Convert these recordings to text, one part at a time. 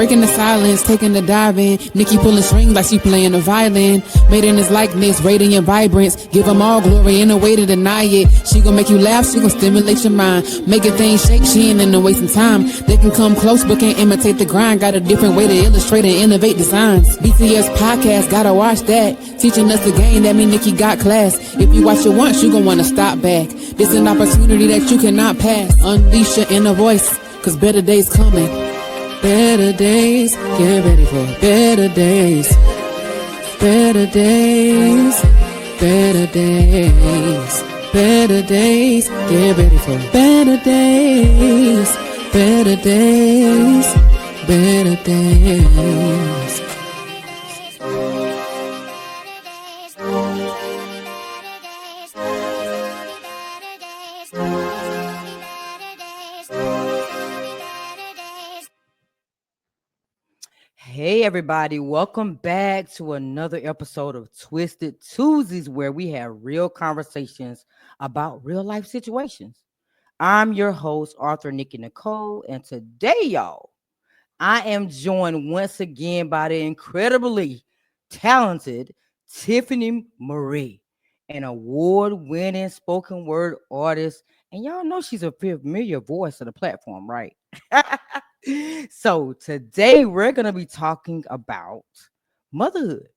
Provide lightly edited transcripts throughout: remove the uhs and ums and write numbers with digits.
breaking the silence, taking the dive in. Nikki pulling strings like she playing the violin. Made in his likeness, radiant vibrance. Give him all glory, ain't no way to deny it. She gon' make you laugh, she gon' stimulate your mind. Making things shake, she ain't in no wasting time. They can come close but can't imitate the grind. Got a different way to illustrate and innovate designs. BTS podcast, gotta watch that. Teaching us the game, that mean Nikki got class. If you watch it once, you gon' wanna stop back. This an opportunity that you cannot pass. Unleash your inner voice, cause better days coming. Better days, get ready for better days. Better days, better days. Better days, get ready for better days. Better days, better days. Hey everybody, welcome back to another episode of Twisted Tuesdays, where we have real conversations about real life situations. I'm your host, Author Nikki Nicole, and today, y'all, I am joined once again by the incredibly talented Tiffany Mariie, an award-winning spoken word artist, and y'all know she's a familiar voice of the platform, right? So today we're going to be talking about motherhood,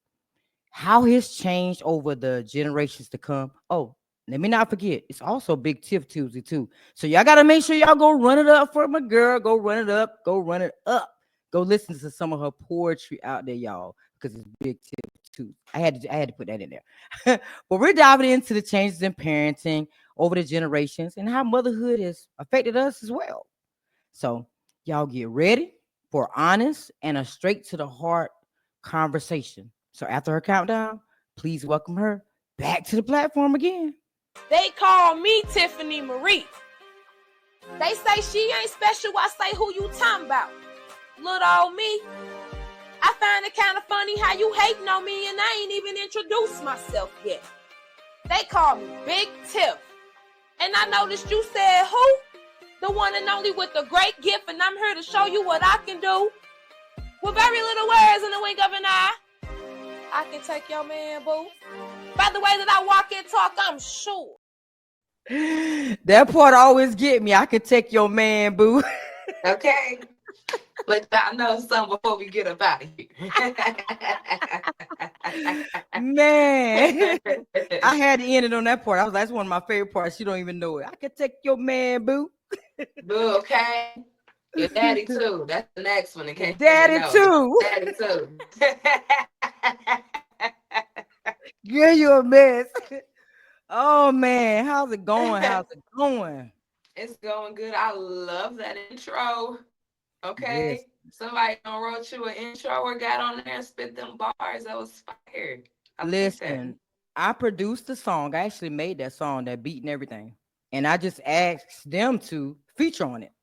how it's changed over the generations to come. Oh, let me not forget, it's also Big Tiff Tuesday too. So y'all got to make sure y'all go run it up for my girl. Go run it up. Go run it up. Go listen to some of her poetry out there, y'all, because it's Big Tiff Tuesday. I had to put that in there. But we're diving into the changes in parenting over the generations and how motherhood has affected us as well. So y'all get ready for honest and a straight to the heart conversation. So after her countdown, please welcome her back to the platform again. They call me Tiffany Mariie. They say she ain't special. I say, who you talking about? Little old me. I find it kind of funny how you hating on me and I ain't even introduced myself yet. They call me Big Tiff. And I noticed you said who? The one and only with the great gift, and I'm here to show you what I can do. With very little words and a wink of an eye, I can take your man, boo. By the way that I walk and talk, I'm sure. That part always get me. I could take your man, boo. Okay. Let y'all know something before we get up out of here. Man, I had to end it on that part. That's one of my favorite parts. You don't even know it. I could take your man, boo. Boo, okay. Your daddy too. That's the next one. Okay. Daddy too. Daddy too. Yeah, you're a mess. Oh man, how's it going? How's it going? It's going good. I love that intro. Okay. Yes. Somebody wrote you an intro or got on there and spit them bars. That was fire. Listen, I produced the song. I actually made that song, that beat and everything. And I just asked them to feature on it.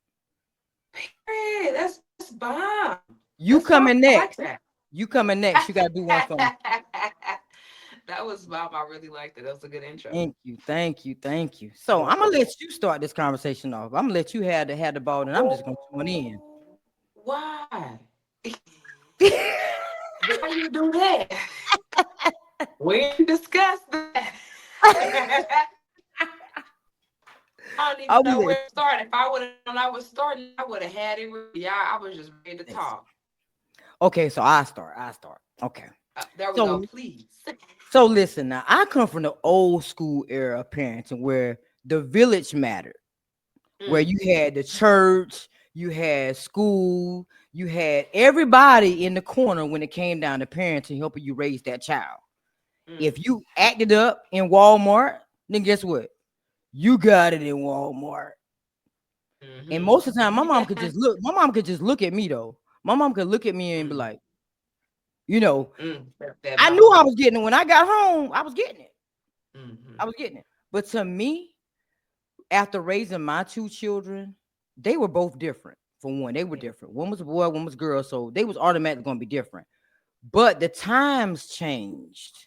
Hey, that's bomb. You coming next. Like you coming next. You got to do one for me. That was bomb. I really liked it. That was a good intro. Thank you. So I'm going to let you start this conversation off. I'm going to let you have the ball, and I'm just going to tune in. Why? Why you do that? We didn't discuss that. I don't even know where to start. If I would have known I was starting, I would have had it. Yeah, I was just ready to talk. Okay, so I start. Okay. There we go, please. So listen, now I come from the old school era of parenting where the village mattered, where you had the church, you had school, you had everybody in the corner when it came down to parenting, helping you raise that child. If you acted up in Walmart, then guess what? You got it in Walmart. And most of the time, my mom could just look at me though. My mom could look at me and be like, you know, I knew I was getting it. When I got home, I was getting it. But to me, after raising my two children, they were both different. For one, they were different. One was a boy, one was a girl. So they was automatically going to be different. But the times changed.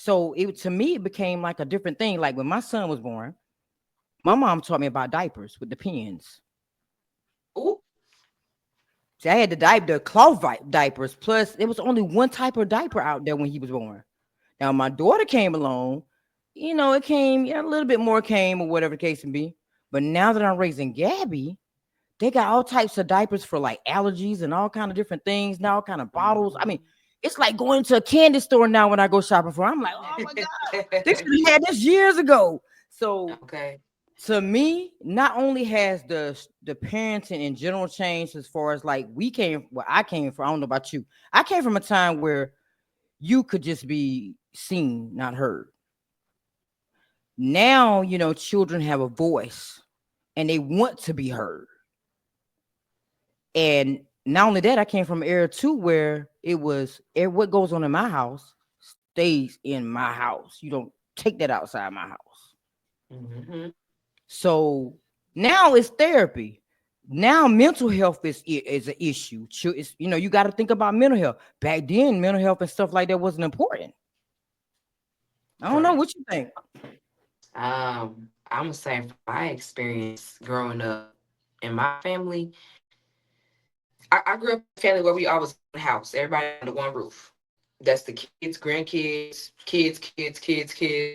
So to me, it became like a different thing. Like when my son was born, my mom taught me about diapers with the pins. Ooh. See, I had the cloth diapers. Plus, there was only one type of diaper out there when he was born. Now, my daughter came along. It came, a little bit more came or whatever the case may be. But now that I'm raising Gabby, they got all types of diapers for like allergies and all kind of different things. Now, all kind of bottles. I mean, it's like going to a candy store now when I go shopping for. I'm like, oh my god, they should have had this years ago. So Okay. to me, not only has the parenting in general changed as far as like I came from. I don't know about you. I came from a time where you could just be seen, not heard. Now, children have a voice and they want to be heard. And not only that, I came from an era too where it was what goes on in my house stays in my house. You don't take that outside my house. Mm-hmm. So now it's therapy. Now mental health is an issue. It's, you got to think about mental health. Back then, mental health and stuff like that wasn't important. I don't know Correct. what you think. I'm gonna say from my experience growing up in my family, I grew up in a family where we always in the house, everybody under one roof. That's the kids, grandkids, kids.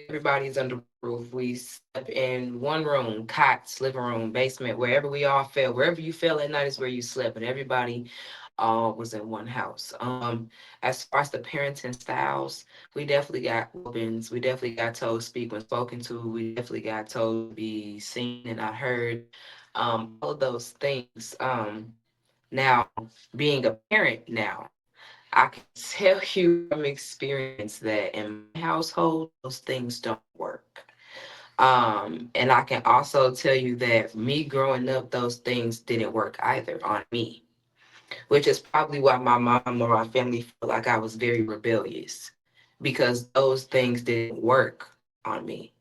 Everybody's under one roof. We slept in one room, cots, living room, basement, wherever we all fell. Wherever you fell at night is where you slept, and everybody all was in one house. As far as the parenting styles, we definitely got whoopings. We definitely got told speak when spoken to. We definitely got told to be seen and not heard. All of those things. Now, being a parent now, I can tell you from experience that in my household, those things don't work. And I can also tell you that me growing up, those things didn't work either on me, which is probably why my mom or my family felt like I was very rebellious because those things didn't work on me.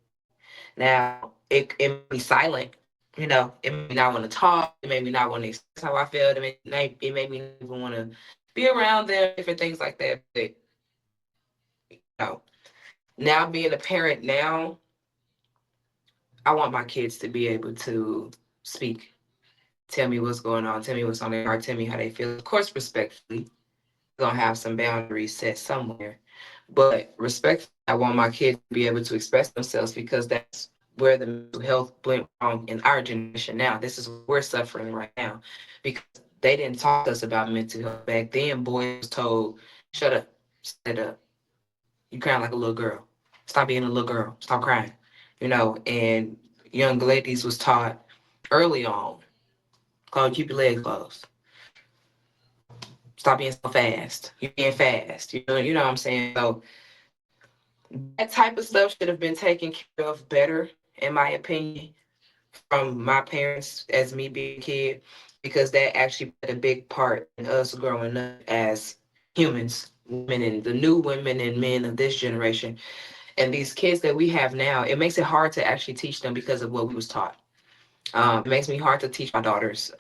Now, it made me silent. It made me not want to talk. It made me not want to express how I felt. It made me not even want to be around them, different things like that. But, know, now being a parent now, I want my kids to be able to speak, tell me what's going on, tell me what's on their heart, tell me how they feel. Of course, respectfully, gonna have some boundaries set somewhere. But respectfully, I want my kids to be able to express themselves because that's where the mental health went wrong in our generation now. This is what we're suffering right now. Because they didn't talk to us about mental health. Back then, boys was told, shut up, stand up. You crying like a little girl. Stop being a little girl. Stop crying. And young ladies was taught early on, keep your legs closed. Stop being so fast. You're being fast. You know what I'm saying? So that type of stuff should have been taken care of better, in my opinion, from my parents as me being a kid, because that actually played a big part in us growing up as humans, women and the new women and men of this generation. And these kids that we have now, it makes it hard to actually teach them because of what we was taught. It makes me hard to teach my daughters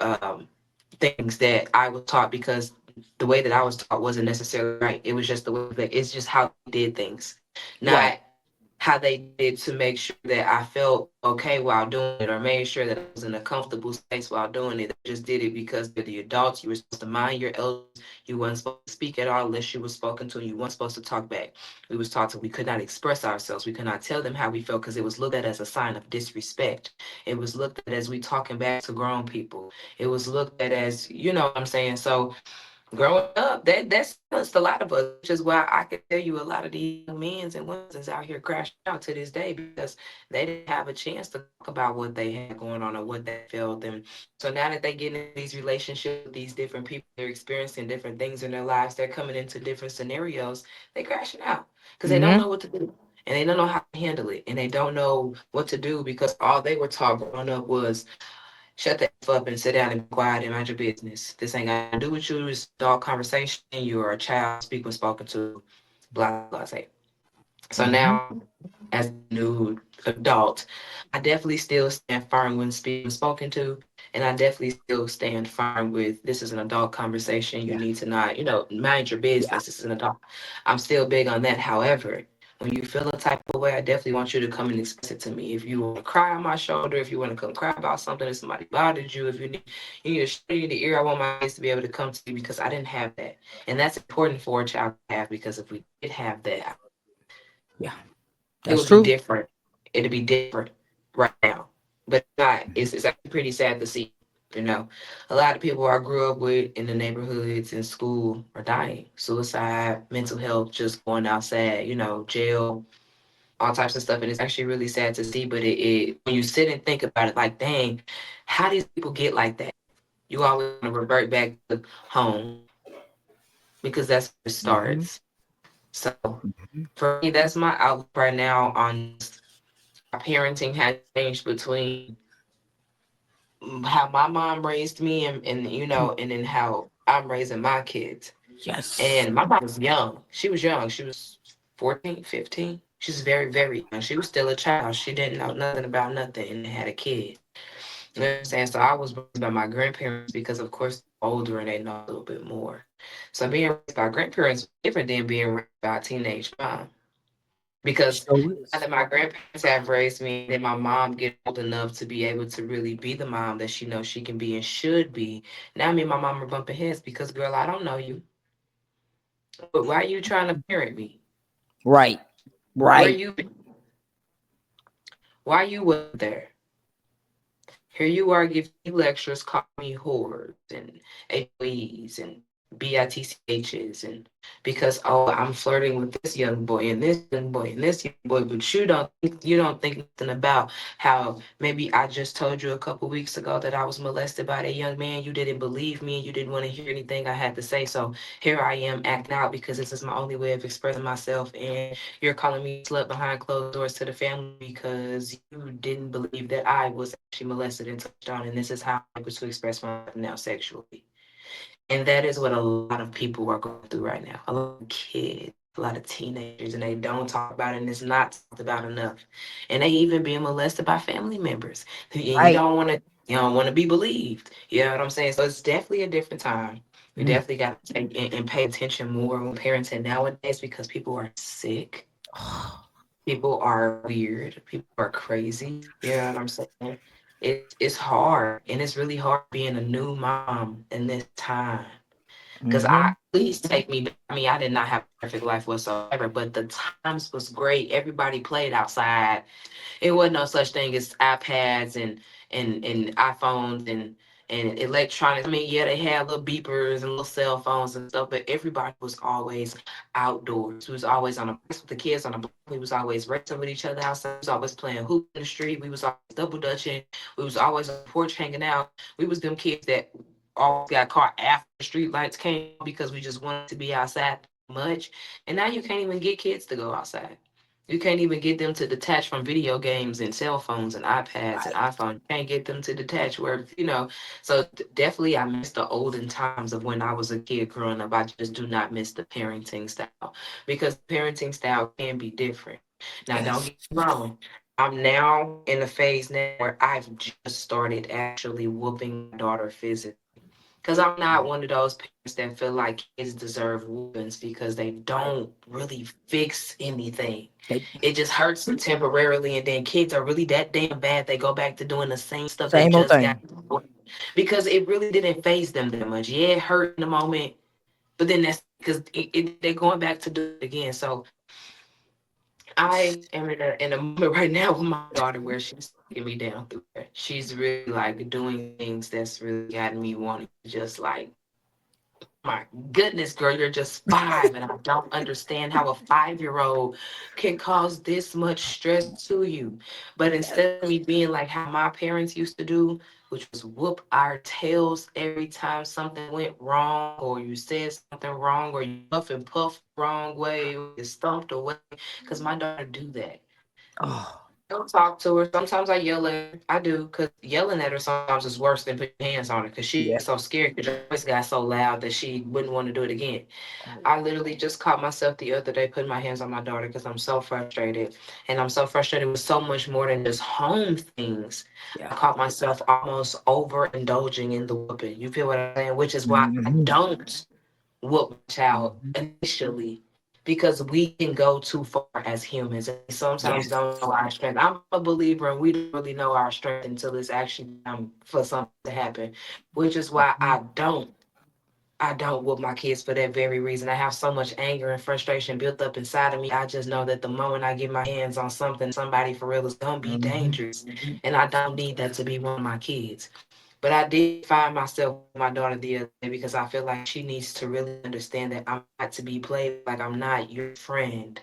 things that I was taught because the way that I was taught wasn't necessarily right. It was just the way that it's just how they did things, Right. not how they did to make sure that I felt okay while doing it or made sure that I was in a comfortable space while doing it. They just did it because they're the adults. You were supposed to mind your elders. You weren't supposed to speak at all unless you were spoken to. You weren't supposed to talk back. We was taught that we could not express ourselves. We could not tell them how we felt because it was looked at as a sign of disrespect. It was looked at as we talking back to grown people. It was looked at as, you know what I'm saying? So growing up, that's silenced a lot of us, which is why I can tell you a lot of these young men's and women's out here crashing out to this day because they didn't have a chance to talk about what they had going on or what they felt. And so now that they get into these relationships with these different people, they're experiencing different things in their lives, they're coming into different scenarios, they crashing out because they don't Mm-hmm. know what to do. And they don't know how to handle it. And they don't know what to do because all they were taught growing up was shut the F up and sit down and be quiet and mind your business. This ain't got to do with you. It's adult conversation. You're a child. Speak when spoken to. Blah, blah, blah. So Mm-hmm. now, as a new adult, I definitely still stand firm when speaking spoken to. And I definitely still stand firm with this is an adult conversation. You Yeah. need to not, mind your Yeah. business. This is an adult. I'm still big on that. However, When you feel a type of way, I definitely want you to come and express it to me. If you want to cry on my shoulder, if you want to come cry about something that somebody bothered you, if you need a shoulder, you need the ear, I want my kids to be able to come to you because I didn't have that. And that's important for a child to have because if we did have that, Yeah, it that's would be true. different. It'd be different right now. But it's not. It's actually pretty sad to see. You know, a lot of people I grew up with in the neighborhoods in school are dying. Suicide, mental health, just going outside, jail, all types of stuff. And it's actually really sad to see. But it when you sit and think about it, like, dang, how these people get like that? You always want to revert back to home because that's where it Mm-hmm. starts. So for me, that's my outlook right now on just how parenting has changed between how my mom raised me and then how I'm raising my kids. Yes. And my mom was young. She was young. She was 14, 15. She's very, very young. She was still a child. She didn't know nothing about nothing and had a kid. You know what I'm saying? So I was raised by my grandparents because, of course, they're older and they know a little bit more. So being raised by grandparents was different than being raised by a teenage mom. Because So now is. that my grandparents have raised me, then my mom get old enough to be able to really be the mom that she knows she can be and should be. Now me and my mom are bumping heads because, girl, I don't know you. But why are you trying to parent me? Right. Where Right. you why you wasn't there? Here you are giving me lectures, calling me whores and AOEs and BITCHs and because I'm flirting with this young boy and this young boy and this young boy, but you don't think nothing about how maybe I just told you a couple weeks ago that I was molested by that young man. You didn't believe me and you didn't want to hear anything I had to say. So here I am acting out because this is my only way of expressing myself and you're calling me slut behind closed doors to the family because you didn't believe that I was actually molested and touched on, and this is how I'm able to express myself now sexually. And that is what a lot of people are going through right now. A lot of kids, a lot of teenagers, and they don't talk about it, and it's not talked about enough. And they even being molested by family members. And Right. you don't want to be believed. You know what I'm saying? So it's definitely a different time. We Mm. definitely got to take and pay attention more when parenting nowadays because people are sick. People are weird. People are crazy. You know what I'm saying? It's hard, and it's really hard being a new mom in this time. Cause Mm-hmm. please take me back. I mean, I did not have a perfect life whatsoever, but the times was great. Everybody played outside. It wasn't no such thing as iPads and iPhones and electronics. I mean, yeah, they had little beepers and little cell phones and stuff, but everybody was always outdoors. We was always on the bus with the kids on the block. We was always racing with each other outside. We was always playing hoop in the street. We was always double dutching. We was always on the porch hanging out. We was them kids that always got caught after the street lights came on because we just wanted to be outside much. And now you can't even get kids to go outside. You can't even get them to detach from video games and cell phones and iPads and Right. iPhones. You can't get them to detach so definitely I miss the olden times of when I was a kid growing up. I just do not miss the parenting style because parenting style can be different. Now, don't Yes. get me wrong. I'm now in a phase now where I've just started actually whooping my daughter physically. Because I'm not one of those parents that feel like kids deserve whoopings because they Right. don't really fix anything. They It just hurts them temporarily, and then kids are really that damn bad. They go back to doing the same stuff they same old just got thing. because it really didn't phase them that much. Yeah, it hurt in the moment, but then that's because they're going back to do it again. So I am in a moment right now with my daughter where she's taking me down through there. She's really like doing things that's really gotten me wanting to just like my goodness, girl, you're just 5, and I don't understand how a 5-year-old can cause this much stress to you. But instead of me being like how my parents used to do, which was whoop our tails every time something went wrong, or you said something wrong, or you puff and puff the wrong way, or you stomped away, because my daughter do that. Oh, Don't talk to her. Sometimes I yell at her. I do, because yelling at her sometimes is worse than putting your hands on her, because she yeah. gets so scared because your voice got so loud that she wouldn't want to do it again. Oh, I literally just caught myself the other day putting my hands on my daughter because I'm so frustrated. And I'm so frustrated with so much more than just home things. I yeah. caught myself almost overindulging in the whooping. You feel what I'm saying? Which is why I Mm-hmm. don't whoop my child Mm-hmm. initially. because we can go too far as humans. And we sometimes Yes. don't know our strength. I'm a believer, and we don't really know our strength until it's actually time for something to happen, which is why I don't whoop my kids for that very reason. I have so much anger and frustration built up inside of me. I just know that the moment I get my hands on something, somebody for real is gonna be Mhm. dangerous. And I don't need that to be one of my kids. But I did find myself with my daughter the other day because I feel like she needs to really understand that I'm not to be played, like I'm not your friend.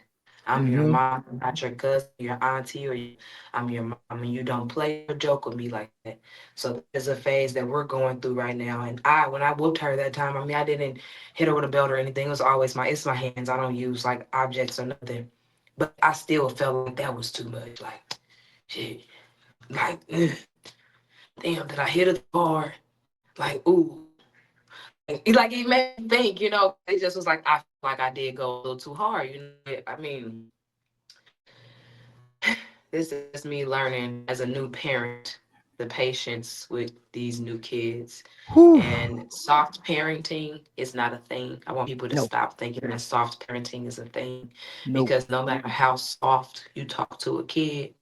I'm your Mhm. mom, I'm not your cousin, your auntie, I'm your mom, and you don't play or joke with me like that. So there's a phase that we're going through right now. And when I whooped her that time, I mean, I didn't hit her with a belt or anything. It was always it's my hands. I don't use like objects or nothing. But I still felt like that was too much. Like, shit, like, damn, did I hit her hard? Like, ooh. Like it made me think, it just was like I feel like I did go a little too hard. I mean, this is just me learning as a new parent the patience with these new kids. Whew. And soft parenting is not a thing. I want people to No. stop thinking that soft parenting is a thing, Nope. because no matter how soft you talk to a kid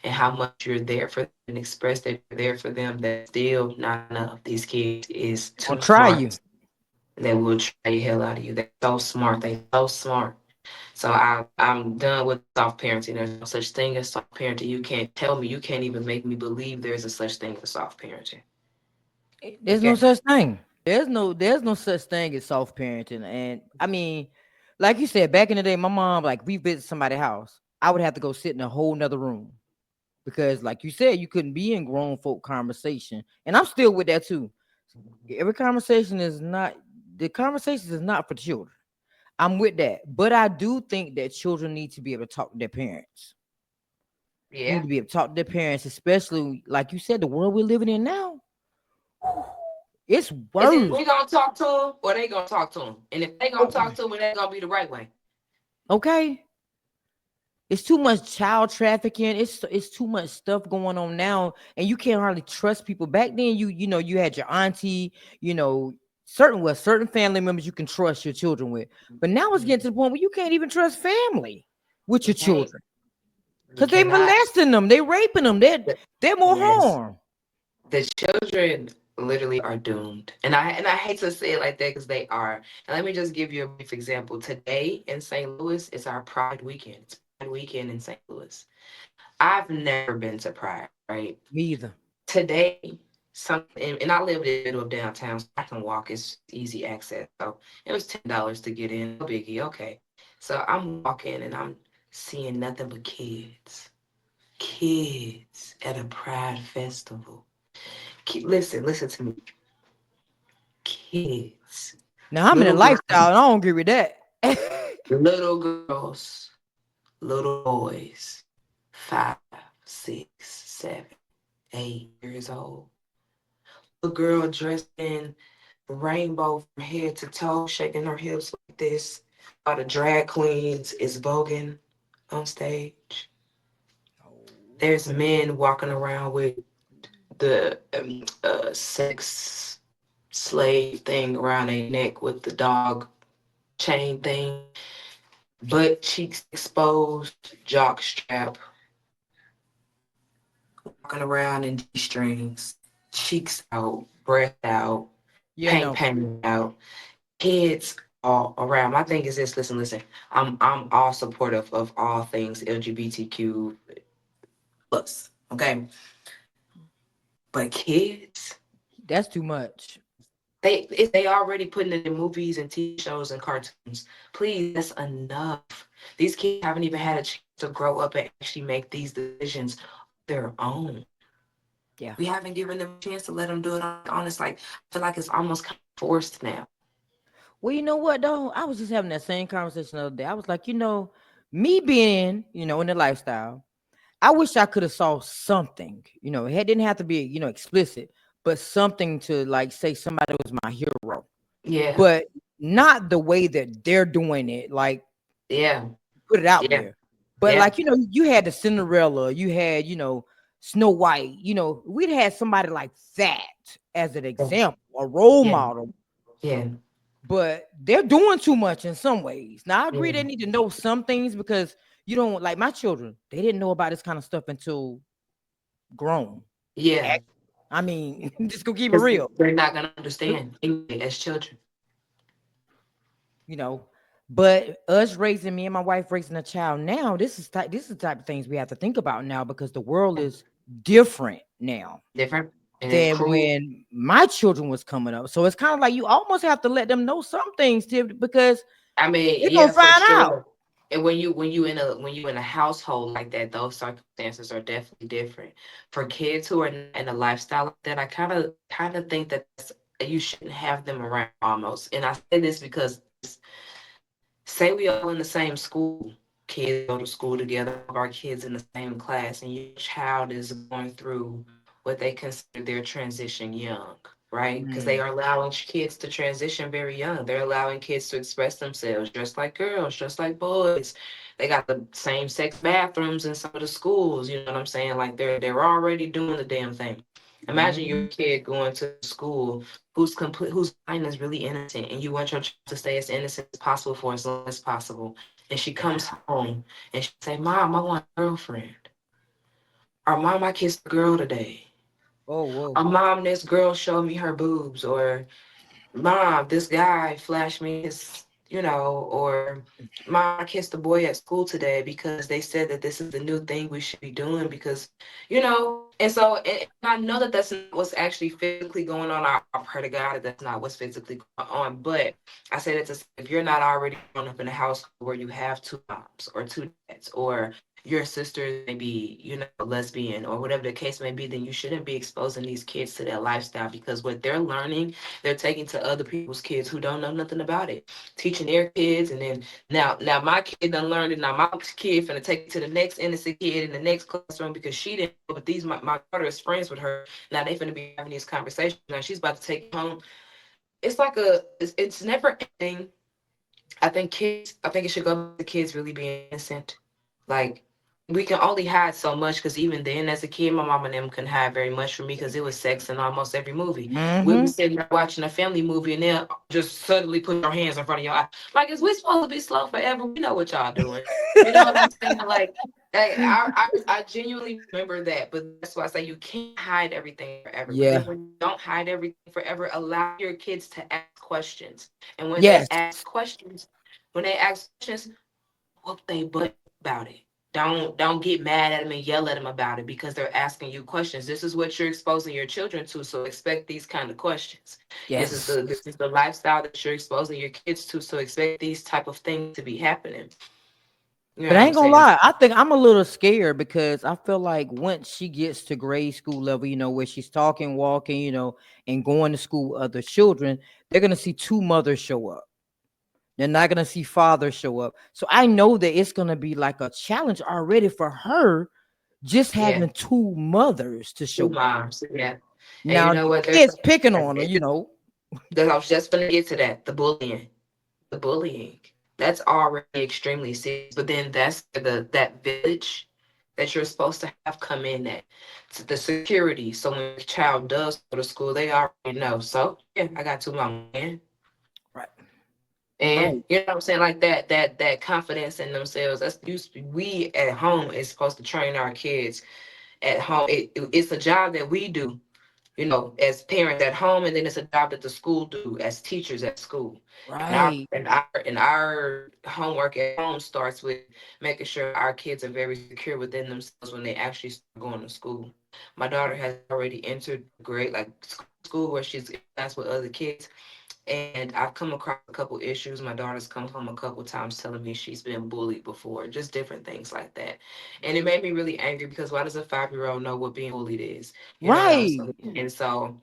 and how much you're there for them and express that you're there for them, that's still not enough. These kids is I'll too try you. smart. They will try the hell out of you. They're so smart. They're so smart. So I'm done with soft parenting. There's no such thing as soft parenting. You can't tell me. You can't even make me believe there's a such thing as soft parenting. You There's no can't. such thing. There's no such thing as soft parenting. And I mean, like you said, back in the day, my mom, like we visit somebody's house, I would have to go sit in a whole nother room because, like you said, you couldn't be in grown folk conversation. And I'm still with that too. Every conversation is not the conversation is not for children. I'm with that. But I do think that children need to be able to talk to their parents. They need Yeah. to be able to talk to their parents, especially like you said, the world we're living in now. It's Is it worse. we gonna talk to them or they gonna talk to them? And if they gonna Oh, talk to them, it ain't gonna be the right way. okay. It's too much child trafficking. It's too much stuff going on now, and you can't hardly trust people. Back then, you had your auntie, certain family members you can trust your children with. But now it's getting to the point where you can't even trust family with You your can't. children You because they cannot. molesting them, they raping them, they're more Yes. harm. The children literally are doomed. And I hate to say it like that because they are. And let me just give you a brief example. Today in St. Louis is our Pride weekend. It's Pride weekend in St. Louis. I've never been to Pride, right? Me either. Today, and I live in the middle of downtown, so I can walk. It's easy access. So it was $10 to get in. No biggie. Okay. So I'm walking and I'm seeing nothing but kids. Kids at a Pride festival. Listen to me. Kids, Now I'm in a little lifestyle, and girls, I don't agree with that. little girls, little boys, 5, 6, 7, 8 years old. A girl dressed in rainbow from head to toe, shaking her hips like this. All the drag queens is voguing on stage. There's men walking around with the sex slave thing around their neck with the dog chain thing, butt cheeks exposed, jock strap, walking around in G-strings, cheeks out, breath out, Yeah, paint no. painted out, kids all around. My thing is this, listen. I'm all supportive of all things LGBTQ plus. Okay. But kids, That's too much. they already putting it in movies and TV shows and cartoons. Please, that's enough. These kids haven't even had a chance to grow up and actually make these decisions their own. Yeah. We haven't given them a chance to let them do it on. It's like I feel like it's almost kind of forced now. Well, you know what though? I was just having that same conversation the other day. I was like, me being, in the lifestyle, I wish I could have saw something. It didn't have to be, explicit, but something to like say somebody was my hero, Yeah, but not the way that they're doing it. Like yeah, put it out yeah, there. But yeah. like, you had the Cinderella, you had, Snow White, we'd had somebody like that as an Yeah, example, a role yeah, model. yeah. but they're doing too much in some ways. Now I agree Yeah. they need to know some things because you don't like my children. They didn't know about this kind of stuff until grown. Yeah. Heck, I mean, just go keep it Because real, they're not gonna understand anyway as children. you know. But us raising me and my wife raising a child now, this is the type of things we have to think about now because the world is different now Different and than cruel. when my children was coming up. So it's kind of like you almost have to let them know some things, Tiff, because I mean, they're gonna yeah, for find out. sure. And when you in a household like that, those circumstances are definitely different. For kids who are not in a lifestyle like that, I kind of think that you shouldn't have them around almost. And I say this because say we all in the same school, kids go to school together, all of our kids in the same class, and your child is going through what they consider their transition young, right? Because they Mm, are allowing kids to transition very young. They're allowing kids to express themselves just like girls, just like boys. They got the same sex bathrooms in some of the schools, you know what I'm saying? Like they're already doing the damn thing. Imagine your mhm. kid going to school whose mind is really innocent, and you want your child to stay as innocent as possible for as long as possible. And she comes Yeah. home and she say, "Mom, I want a girlfriend," or "Mom, I kissed a girl today," Oh, or whoa. "Mom, this girl showed me her boobs," or "Mom, this guy flashed me his," or "Mom, I kissed a boy at school today because they said that this is the new thing we should be doing because, and so and I know that that's not what's actually physically going on. I pray to God that that's not what's physically going on. But I say that to say, if you're not already growing up in a household where you have two moms or two dads, or your sister may be, lesbian or whatever the case may be, then you shouldn't be exposing these kids to that lifestyle because what they're learning they're taking to other people's kids who don't know nothing about it, teaching their kids, and then now my kid done learned it. Now my kid finna take it to the next innocent kid in the next classroom because she didn't know, but my daughter is friends with her. Now they finna be having these conversations. Now she's about to take it home. It's like it's never ending. I think it should go back to kids really being innocent. Like we can only hide so much because even then, as a kid, my mom and them couldn't hide very much from me because it was sex in almost every movie. We'll be Mm-hmm. sitting there watching a family movie and they'll just suddenly put your hands in front of your eye. Like, is we supposed to be slow forever? We know what y'all doing. You know what I'm saying? Like I genuinely remember that, but that's why I say you can't hide everything forever. But then Yeah. when you don't hide everything forever, allow your kids to ask questions. And Yes. when they ask questions, whoop they butt about it. Don't get mad at them and yell at them about it because they're asking you questions. This is what you're exposing your children to, so expect these kind of questions. Yes. This is the lifestyle that you're exposing your kids to, so expect these type of things to be happening. You know But what I I'm ain't gonna saying? lie, I think I'm a little scared because I feel like once she gets to grade school level, where she's talking, walking, and going to school with other children, they're gonna see two mothers show up. They're not gonna see fathers show up. So I know that it's gonna be like a challenge already for her just Yeah, having two mothers to two show up. moms. Yeah, and you Now know the what? kids picking on her, I was just gonna get to that. The bullying that's already extremely serious, but then that's that village that you're supposed to have come in at the security, so when a child does go to school they already know. So yeah, I got two mom Right. and Right. you know what I'm saying, like that confidence in themselves. That's used we at home is supposed to train our kids at home. It's a job that we do, as parents at home, and then it's a job that the school do as teachers at school. And our Right. and our and our homework at home starts with making sure our kids are very secure within themselves when they actually start going to school. My daughter has already entered grade like school where she's in class with other kids, and I've come across a couple issues. My daughter's come home a couple times telling me she's been bullied before, just different things like that. And it made me really angry because why does a 5-year-old know what being bullied is? You know what I'm Right. saying? And so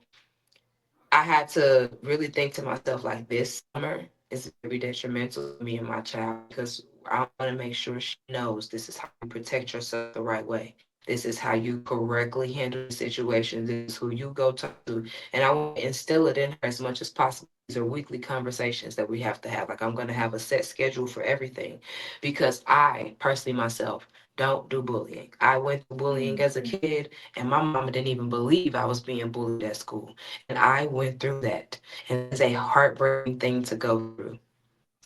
I had to really think to myself, like, this summer is very detrimental to me and my child because I want to make sure she knows this is how you protect yourself the right way. This is how you correctly handle the situation. This is who you go talk to. And I want to instill it in her as much as possible. these are weekly conversations that we have to have. Like I'm going to have a set schedule for everything because I personally myself don't do bullying. I went through bullying as a kid and my mama didn't even believe I was being bullied at school. And I went through that. And it's a heartbreaking thing to go through.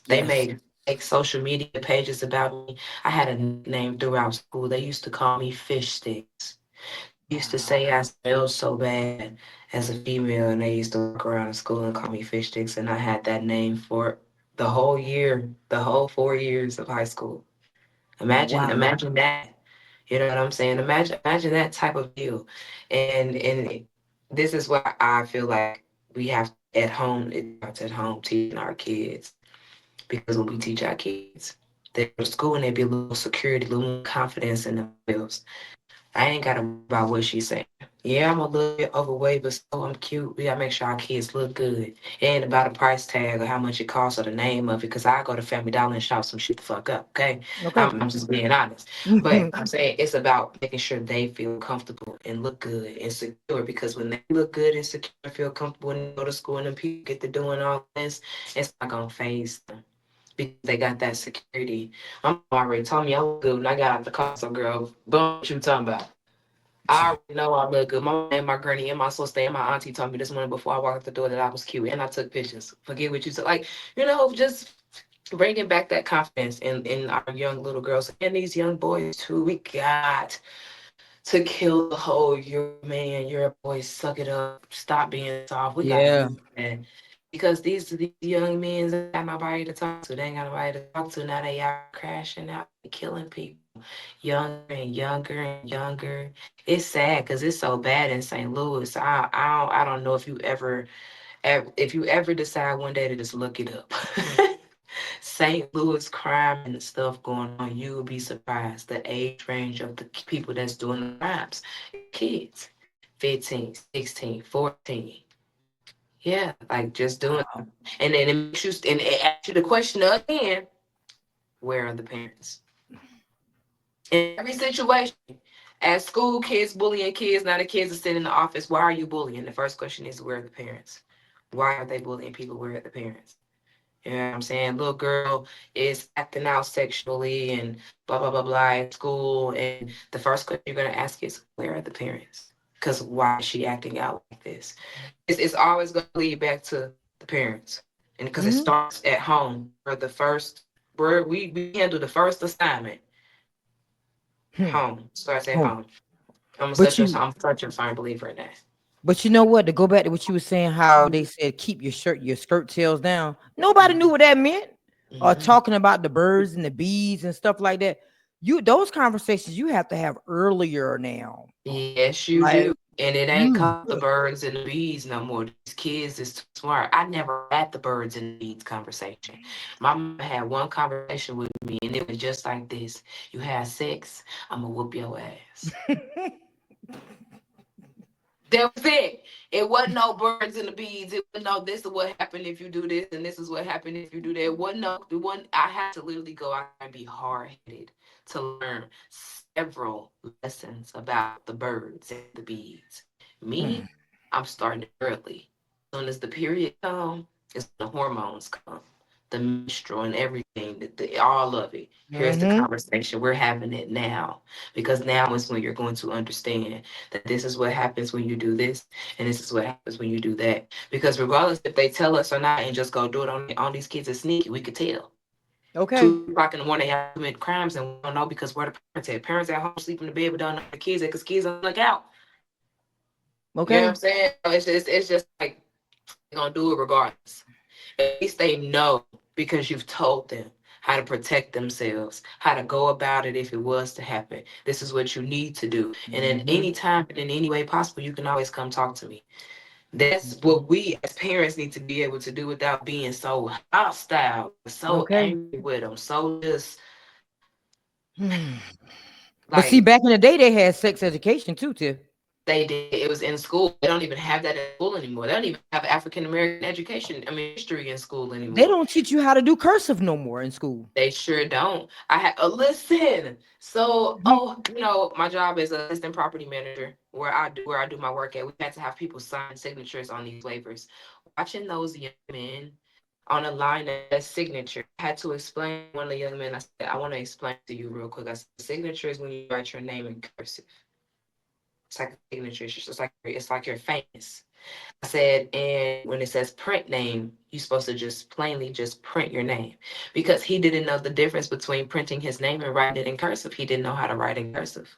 They Yes. made fake social media pages about me. I had a nickname throughout school. They used to call me fish sticks. Used to say I smelled so bad as a female, and they used to walk around in school and call me fish sticks. And I had that name for the whole year, the whole 4 years of high school. Imagine, Wow. imagine that. You know what I'm saying? Imagine that type of deal. And this is why I feel like we have at home. It starts at home teaching our kids because when we teach our kids, they go to school and they be a little security, a little confidence in themselves. I ain't gotta worry about what she's saying. Yeah, I'm a little bit overweight, but so I'm cute. We gotta make sure our kids look good. It ain't about a price tag or how much it costs or the name of it, because I go to Family Dollar and shop some shit the fuck up, okay? Okay. I'm just being honest. But I'm saying it's about making sure they feel comfortable and look good and secure, because when they look good and secure and feel comfortable and go to school and then people get to doing all this, it's not gonna phase them because they got that security. My mom already told me I look good when I got out the car. So, girl, boom, what you talking about? I already know I look good. My mom and my granny and my sister and my auntie told me this morning before I walked out the door that I was cute, and I took pictures. Forget what you said. Like, just bringing back that confidence in our young little girls and these young boys too. We got to kill the whole "you're a man, you're a boy, suck it up, stop being soft." We gotta Yeah. do that because these young men ain't got nobody to talk to. They ain't got nobody to talk to. Now they out crashing out, and killing people, younger and younger and younger. It's sad because it's so bad in St. Louis. I don't know if you ever decide one day to just look it up. St. Louis crime and the stuff going on, you will be surprised the age range of the people that's doing the crimes. Kids, 15, 16, 14. Yeah, like just doing it. And then it makes you, and it asks you the question again, where are the parents? In every situation, at school, kids bullying kids, now the kids are sitting in the office, why are you bullying? The first question is, where are the parents? Why are they bullying people? Where are the parents? You know what I'm saying? Little girl is acting out sexually and blah, blah, blah, blah at school. And the first question you're going to ask is, where are the parents? Because why is she acting out like this? It's always going to lead back to the parents. And because it Mhm. starts at home, where we handle the first assignment, Hmm. home. Starts at Oh, home. I'm but such a, you I'm such a firm believer in that. But you know what? To go back to what you were saying, how they said keep your skirt tails down. Nobody knew what that meant. Or Mm-hmm. talking about the birds and the bees and stuff like that. Those conversations you have to have earlier now. Yes, you Like do. And it ain't you, called the birds and the bees no more. These kids is too smart. I never had the birds and the bees conversation. My mom had one conversation with me, and it was just like this. You had sex, I'm gonna whoop your ass. That was it. It wasn't no birds and the bees. It wasn't no this is what happened if you do this, and this is what happened if you do that. It wasn't no the one I had to literally go out and be hard headed to learn several lessons about the birds and the bees. Me, I'm starting early. As soon as the period come, it's the hormones come, the menstrual and everything, all of it. Here's the mm-hmm. conversation. We're having it now because now is when you're going to understand that this is what happens when you do this, and this is what happens when you do that. Because regardless if they tell us or not, and just go do it on these kids is sneaky, we could tell. Okay. 2 o'clock in the morning, they have committed crimes, and we don't know because where the parents at. Parents at home sleeping in the bed, but don't know the kids at because kids don't look out. You know what I'm Okay. saying? It's just like they're gonna do it regardless. At least they know because you've told them how to protect themselves, how to go about it if it was to happen. This is what you need to do. And at Mm-hmm. any time and in any way possible, you can always come talk to me. That's what we as parents need to be able to do without being so hostile, so Okay. angry with them, so just Hmm. But see, like, back in the day, they had sex education too, Tiff. They did. It was in school. They don't even have that in school anymore. They don't even have African American education, I mean, history in school They anymore. don't teach you how to do cursive no more in school. They sure don't. I had listen. So, Mhm. my job is assistant property manager, where I do my work at. We had to have people sign signatures on these waivers. Watching those young men on a line that says signature, I had to explain to one of the young men. I said, I want to explain to you real quick. I said, signature is when you write your name in cursive. It's like a signature. It's like you're famous. I said, and when it says print name, you're supposed to just plainly just print your name, because he didn't know the difference between printing his name and writing it in cursive. He didn't know how to write in cursive.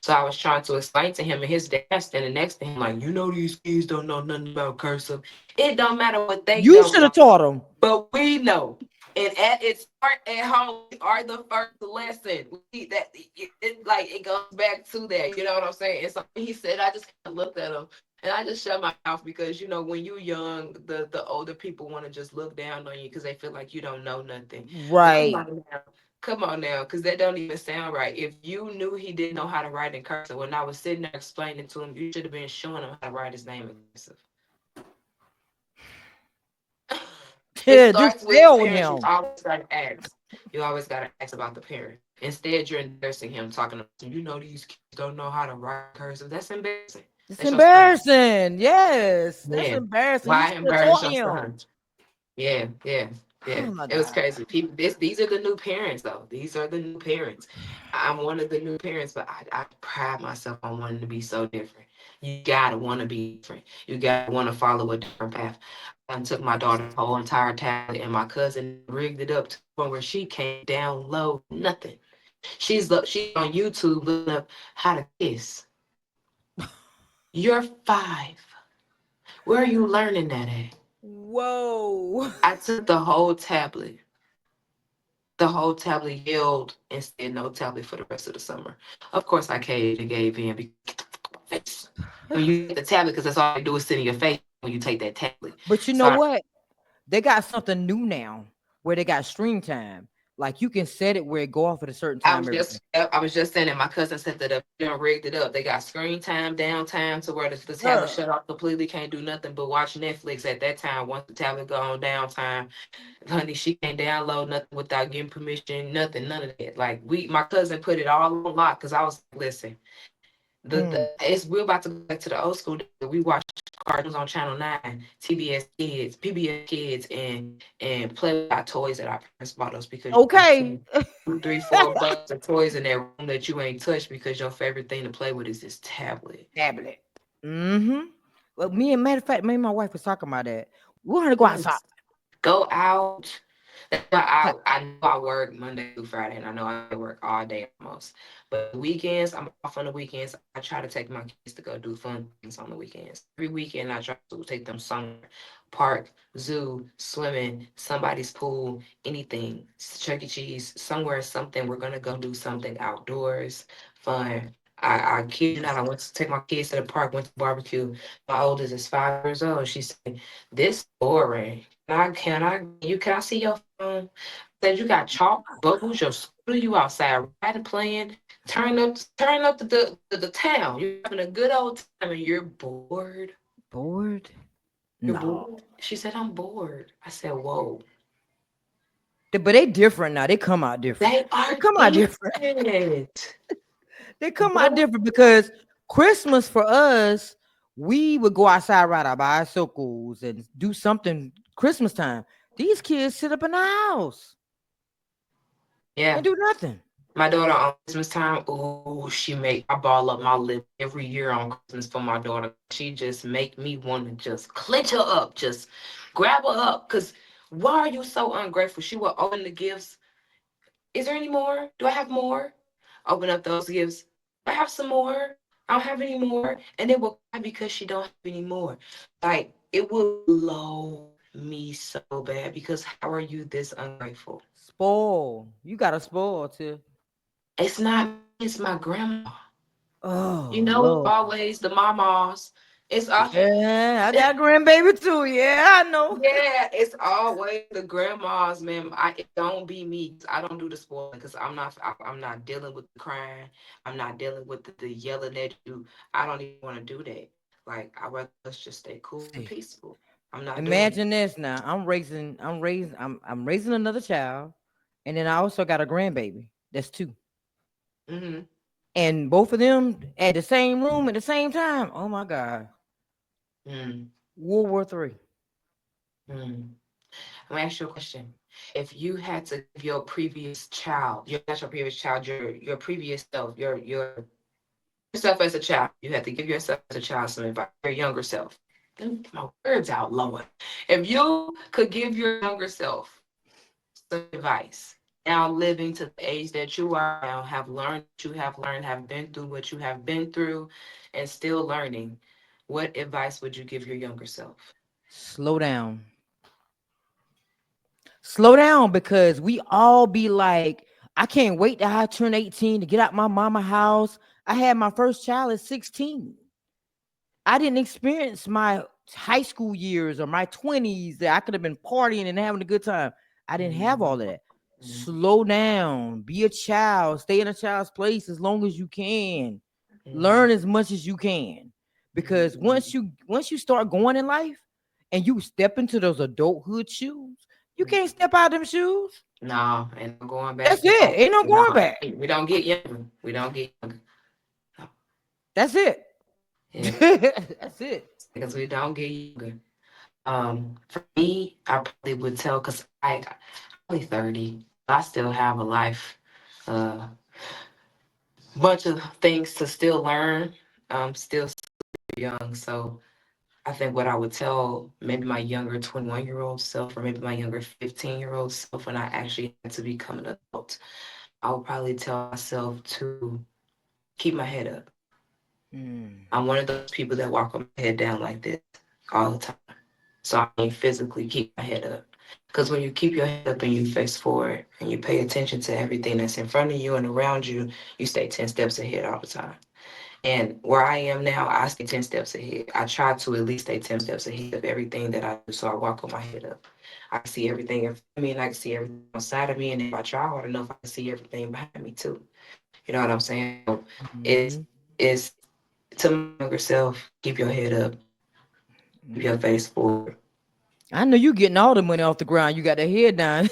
So I was trying to explain to him, and his dad standing next to him, like, these kids don't know nothing about cursive. It don't matter what they You don't should have know, taught them. but we know. And at its start at home, we are the first lesson. It goes back to that. You know what I'm saying? And so he said, I just kind of looked at him and I just shut my mouth, because when you're young, the older people want to just look down on you because they feel like you don't know nothing. But I'm Right. like, now, come on now, because that don't even sound right. If you knew he didn't know how to write in cursive, when I was sitting there explaining to him, you should have been showing him how to write his name in cursive. It Yeah, just starts with the tell parents. You him. always gotta ask. You always gotta ask about the parent. Instead, you're embarrassing him, talking about, these kids don't know how to write cursive. That's embarrassing. It's That's your son. embarrassing. Yes, that's Yeah. embarrassing. You Why should have embarrass taught your him. son? Yeah, yeah, yeah. Oh my It was God. crazy. These are the new parents, though. These are the new parents. I'm one of the new parents, but I pride myself on wanting to be so different. You gotta want to be different. You gotta want to follow a different path. I took my daughter's whole entire tablet, and my cousin rigged it up to the point where she can't download nothing. She's on YouTube looking up how to kiss. You're 5. Where are you learning that at? Whoa. I took the whole tablet yelled and said no tablet for the rest of the summer. Of course, I caved and gave in. Get the fuck out my face. When you take the tablet, because that's all they do is sit in your face when you take that tablet. But you So know what? They got something new now where they got stream time. Like you can set it where it go off at a certain I time was every day. just I was just saying that my cousin set that up. They done rigged it up. They got screen time, downtime, to where the tablet Girl. shut off completely. Can't do nothing but watch Netflix at that time. Once the tablet go on downtime, honey, she can't download nothing without getting permission. Nothing, none of that. Like my cousin put it all on lock, because I was like, listen. Mm. We're about to go back to the old school days. We watched cartoons on Channel 9, TBS Kids, PBS Kids, and play with our toys that our parents bought us, because you got Okay. 2, 3, 4 boxes of toys in that room that you ain't touched, because your favorite thing to play with is this tablet. Tablet. Mm-hmm. Well, matter of fact, me and my wife was talking about that. We want to go outside. Yes. Go out. That's why I know I work Monday through Friday, and I know I work all day almost. But the weekends, I'm off on the weekends. I try to take my kids to go do fun things on the weekends. Every weekend, I try to take them somewhere: park, zoo, swimming, somebody's pool, anything, Chuck E. Cheese, somewhere, something. We're gonna go do something outdoors, fun. I kid you not. I went to take my kids to the park, went to barbecue. My oldest is 5 years old. She said, "This boring. Can I see your phone?" Said, "You got chalk, bubbles, your scooter, you outside riding, playing, turn up the town. You're having a good old time and you're bored. Bored? You're No. bored." She said, "I'm bored." I said, "Whoa." But they different now. They come out different. They They are come out different. different. They come out Boy, different because Christmas for us, we would go outside, ride our bicycles, and do something Christmas time. These kids sit up in the house yeah. and do nothing. My daughter on Christmas time, ooh, I ball up my lip every year on Christmas for my daughter. She just make me want to just clench her up, just grab her up. Cause why are you so ungrateful? She will open the gifts. Is there any more? Do I have more? Open up those gifts. Do I have some more? I don't have any more. And then will cry because she don't have any more. Like, it will blow me so bad, because how are you this ungrateful? Spoil. You got to spoil too. It's not me, it's my grandma. Oh It's Lord. always the mamas It's all Yeah, I got a grandbaby too. Yeah, I know. yeah, it's always the grandmas, man. It don't be me. 'Cause I don't do the spoiling because I'm not dealing with the crying. I'm not dealing with the yelling at you. I don't even want to do that. Like I rather us just stay cool and See, peaceful. I'm not doing it. imagine this now. I'm raising another child, and then I also got a grandbaby. That's two. Mm-hmm. And both of them at the same room at the same time. Oh my God. Mm, World War Three. mm. Let me ask you a question. If you had to give your previous child, not your previous child, your previous self, yourself as a child, you had to give yourself as a child some advice, your younger self. Let me get my words out, Lord. If you could give your younger self some advice, now living to the age that you are now, have learned what you have learned, have been through what you have been through, and still learning, what advice would you give your younger self? Slow down. Slow down because we all be like, I can't wait till I turn 18 to get out my mama house. I had my first child at 16. I didn't experience my high school years or my 20s that I could have been partying and having a good time. I didn't have all of that. Slow down, be a child, stay in a child's place as long as you can. Mhm. Learn as much as you can. Because once you start going in life and you step into those adulthood shoes, you can't step out of them shoes. No, and I'm going back. That's it. Ain't no No, going back. we don't get younger. We don't get younger. No. That's it. Yeah, That's it. because we don't get younger. For me, I probably would tell because I'm only 30. I still have a life, uh, bunch of things to still learn. I'm still super young, so I think what I would tell maybe my younger 21-year-old self, or maybe my younger 15-year-old self, when I actually had to become an adult, I would probably tell myself to keep my head up. Mm. I'm one of those people that walk with my head down like this all the time. So I can physically keep my head up. Because when you keep your head up and you face forward and you pay attention to everything that's in front of you and around you, you stay 10 steps ahead all the time. And where I am now, I stay 10 steps ahead. I try to at least stay 10 steps ahead of everything that I do. So I walk with my head up. I can see everything in front of me and I can see everything outside of me. And if I try hard enough, I can see everything behind me too. You know what I'm saying? So it's, Mhm. it's to my younger self, keep your head up, keep your Mhm. face forward. I know you getting all the money off the ground. You got the head down.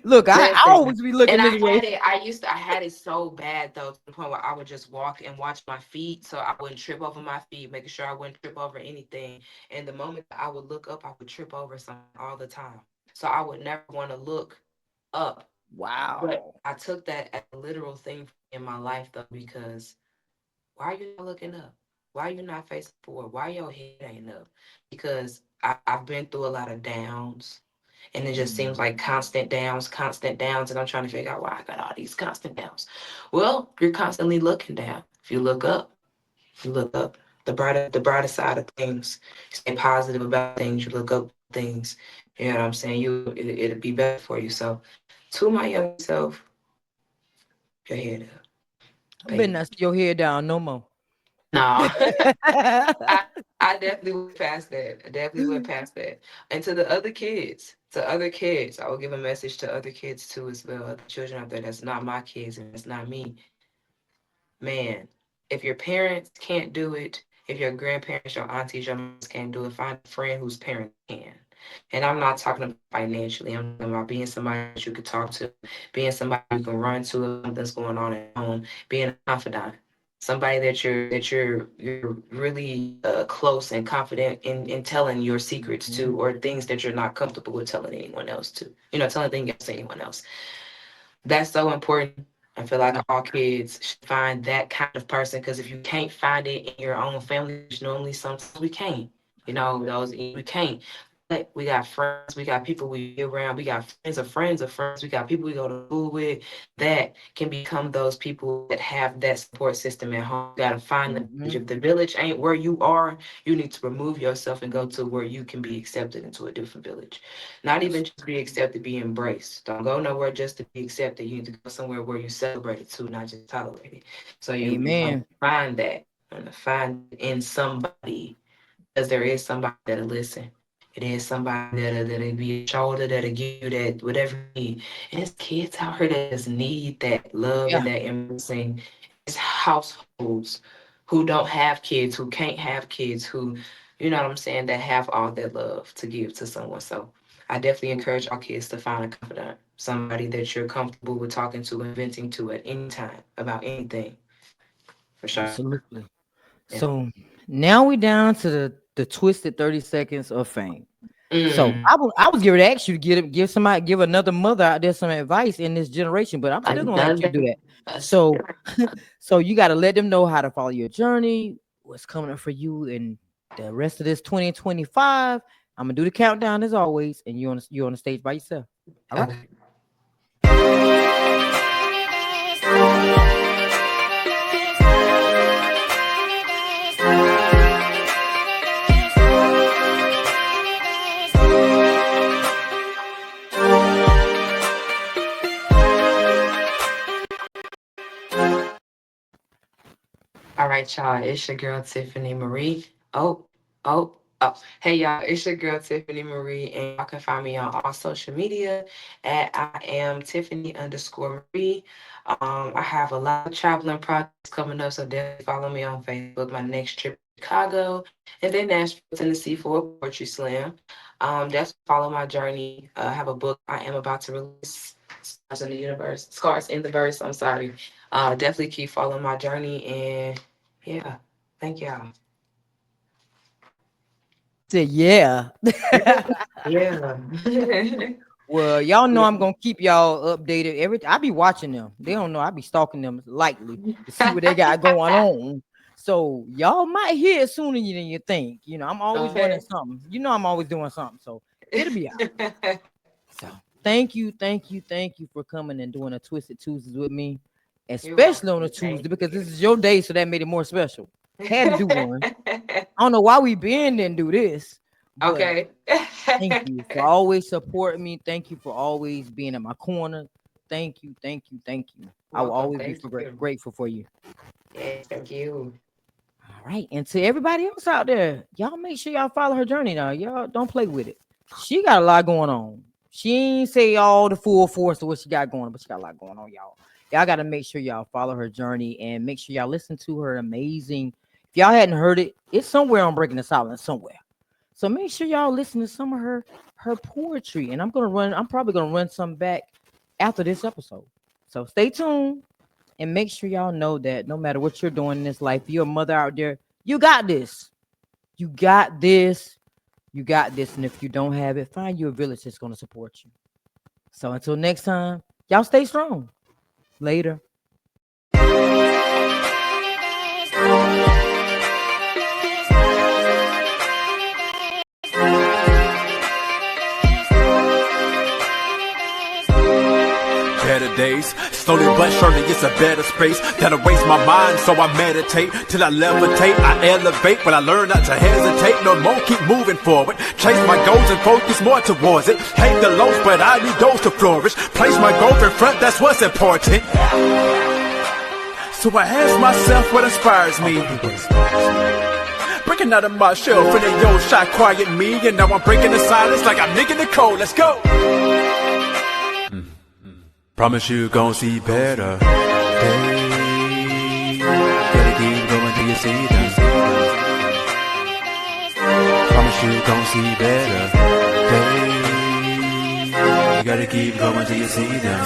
Look, I Listen, always be and looking I this way. had it. I had it so bad though, to the point where I would just walk and watch my feet, so I wouldn't trip over my feet, making sure I wouldn't trip over anything. And the moment that I would look up, I would trip over something all the time. So I would never want to look up. But Wow. I took that as a literal thing in my life though, because why are you not looking up? Why are you not facing forward? Why your head ain't up? Because I've been through a lot of downs. And it just seems Mm. like constant downs. And I'm trying to figure out why I got all these constant downs. Well, you're constantly looking down. If you look up, you look up. The brighter side of things. You stay positive about things. You look up things. You know what I'm saying? It'll be better for you. So, to my younger self, your head up. I better Pay. not see your head down no more. No. I I definitely went past that. I definitely went past that. And to other kids, I will give a message to other kids too as well. Other children out there that's not my kids and that's not me. Man, if your parents can't do it, if your grandparents, your aunties, your moms can't do it, find a friend whose parents can. And I'm not talking about financially. I'm talking about being somebody that you could talk to, being somebody you can run to if something's going on at home, being a confidant, somebody that you're really close and confident in telling your secrets Mhm. to, or things that you're not comfortable with telling anyone else to. Telling things else to anyone else. That's so important. I feel like all kids should find that kind of person, because if you can't find it in your own family, which normally sometimes we can't, those we can't. But we got friends, we got people we be around, we got friends of friends, we got people we go to school with that can become those people that have that support system at home. You gotta find the village. Mhm. If the village ain't where you are, you need to remove yourself and go to where you can be accepted into a different village. Not even That's just be accepted, be embraced. Don't go nowhere just to be accepted. You need to go somewhere where you're celebrated too, not just tolerated. So you amen. find that. and find it in somebody, because there is somebody that'll listen. It is somebody that'll be a shoulder, that'll give you that whatever you need. And it's kids out here that just need that love Yeah, and that embracing. It's households who don't have kids, who can't have kids, who, you know what I'm saying, that have all that love to give to someone. So I definitely encourage our kids to find a confidant, somebody that you're comfortable with talking to and venting to at any time about anything, for sure. absolutely. Yeah. So now we down to the twisted 30 seconds of fame. So Mm. I was going to ask you to give another mother out there some advice in this generation, but I'm still gonna let you do Another. that. So so you got to let them know how to follow your journey, what's coming up for you, and the rest of this 2025. I'm gonna do the countdown as always, and you're on the stage by yourself. All right. Okay. All right, y'all. It's your girl Tiffany Marie. Oh, oh. Hey, y'all. It's your girl Tiffany Marie, and y'all can find me on all social media at I am Tiffany_Marie. I have a lot of traveling projects coming up, so definitely follow me on Facebook. My next trip to Chicago, and then Nashville, Tennessee for a poetry slam. Definitely follow my journey. I have a book I am about to release. Scars in the Verse. I'm sorry. Definitely keep following my journey, and yeah, thank y'all. Say yeah. Yeah. Well, y'all know I'm gonna keep y'all updated. I be watching them. They don't know I be stalking them lightly to see what they got going on. So y'all might hear it sooner than you think. You know, I'm always running Okay. something. You know, I'm always doing something. So it'll be out. So thank you for coming and doing a Twisted Tuesdays with me, You're especially on a welcome. Tuesday Thank because this you. is your day, so that made it more special. Had to do one. I don't know why we been didn't do this, but Okay. thank you for always supporting me. Thank you for always being in my corner. Thank you. I will Welcome. always be Thank you. grateful for you. Yes, thank you. All right. And to everybody else out there, y'all make sure y'all follow her journey now. Y'all don't play with it. She got a lot going on. She ain't say all the full force of what she got going on, but she got a lot going on, y'all. Y'all got to make sure y'all follow her journey and make sure y'all listen to her amazing. If y'all hadn't heard it, it's somewhere on Breaking the Silence somewhere. So make sure y'all listen to some of her poetry. And I'm probably gonna run some back after this episode. So stay tuned and make sure y'all know that no matter what you're doing in this life, you're a mother out there, you got this. You got this. You got this. And if you don't have it, find you a village that's gonna support you. So until next time, y'all stay strong. Later. Better days, slowly but surely it's a better space that'll waste my mind, so I meditate till I levitate, I elevate, but I learn not to hesitate no more, keep moving forward, chase my goals and focus more towards it, hate the lows but I need those to flourish, place my goals in front, that's what's important, so I ask myself what inspires me, breaking out of my shell, feeling yo shot quiet me, and now I'm breaking the silence like I'm Nikki Nicole, let's go. Promise you gon' see better days. Gotta keep going till you see them. Promise you gon' see better days. You gotta keep going till you see them.